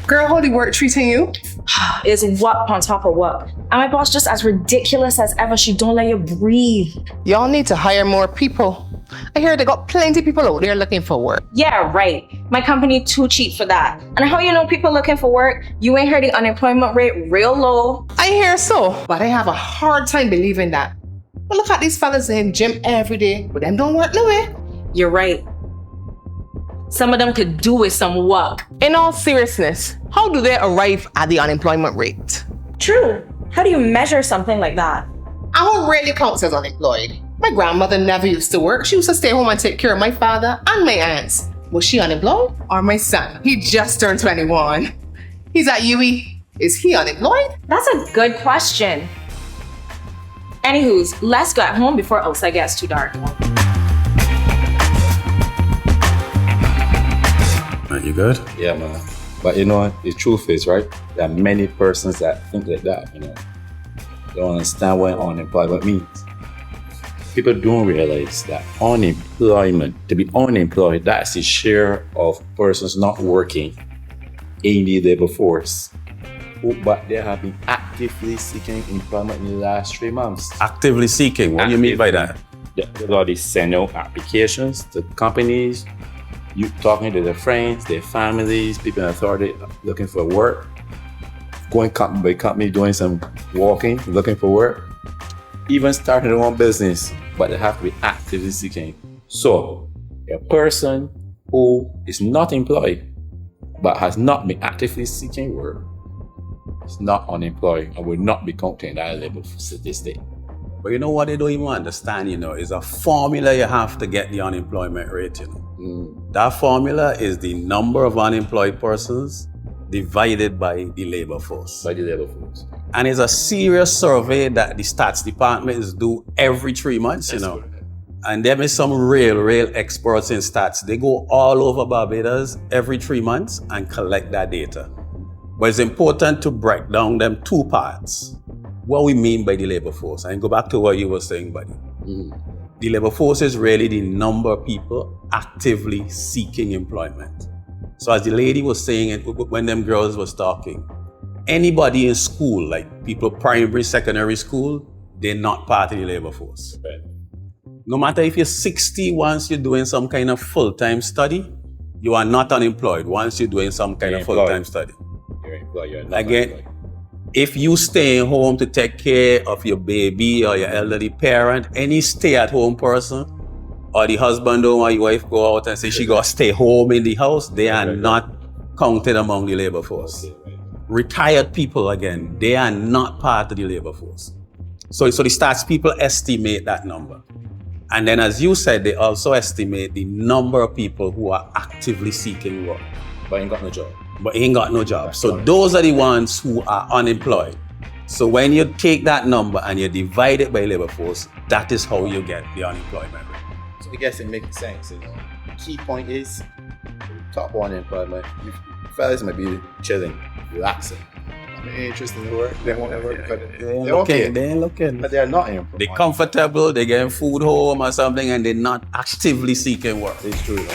Girl, how the work treating you? It's work on top of work. And my boss just as ridiculous as ever. She don't let you breathe. Y'all need to hire more people. I hear they got plenty of people out there looking for work. Yeah, right. My company too cheap for that. And how you know people looking for work? You ain't heard the unemployment rate real low. I hear so, but I have a hard time believing that. But look at these fellas in gym every day, but them don't work no way. You're right. Some of them could do with some work. In all seriousness, how do they arrive at the unemployment rate? True. How do you measure something like that? I won't really count as unemployed. My grandmother never used to work. She used to stay home and take care of my father and my aunts. Was she unemployed? Or my son? He just turned 21. He's at UE. Is he unemployed? That's a good question. Anywho's, let's go at home before outside gets too dark. You good? Yeah, man. But you know, the truth is, right? There are many persons that think like that, you know. They don't understand what unemployment means. People don't realize that unemployment, to be unemployed, that's the share of persons not working in the labor force. But they have been actively seeking employment in the last 3 months. Actively seeking? What do you mean by that? They've already sent out applications to companies, you talking to their friends, their families, people in authority looking for work, going company by company, doing some walking, looking for work, even starting their own business, but they have to be actively seeking. So, a person who is not employed, but has not been actively seeking work, is not unemployed and will not be counted in that labor statistic. But you know what they don't even understand, is a formula you have to get the unemployment rate, That formula is the number of unemployed persons divided by the labor force. By the labor force. And it's a serious survey that the stats department is do every 3 months, Correct. And there is some real experts in stats. They go all over Barbados every 3 months and collect that data. But it's important to break down them two parts. What we mean by the labor force. And go back to what you were saying, buddy. The labor force is really the number of people actively seeking employment. So as the lady was saying it when them girls was talking, anybody in school, like people primary, secondary school, they're not part of the labor force. Right. No matter if you're 60, once you're doing some kind of full-time study, you are not unemployed once you're doing some kind of full-time study. You're employed, you're not Again, unemployed. if you stay home to take care of your baby or your elderly parent, any stay-at-home person, or the husband or your wife go out and say she got to stay home in the house, they are not counted among the labor force. Retired people, again, they are not part of the labor force. So the stats people estimate that number. And then as you said, they also estimate the number of people who are actively seeking work. But ain't got no job. But ain't got no job. So those are the ones who are unemployed. So when you take that number and you divide it by labor force, that is how you get the unemployment rate. So I guess it makes sense. The key point is top unemployment. You fellas might be chilling, relaxing. They ain't interested in the work. They won't ever. But They ain't looking. But they're not employed. They're comfortable, they're getting food home or something, and they're not actively seeking work. It's true.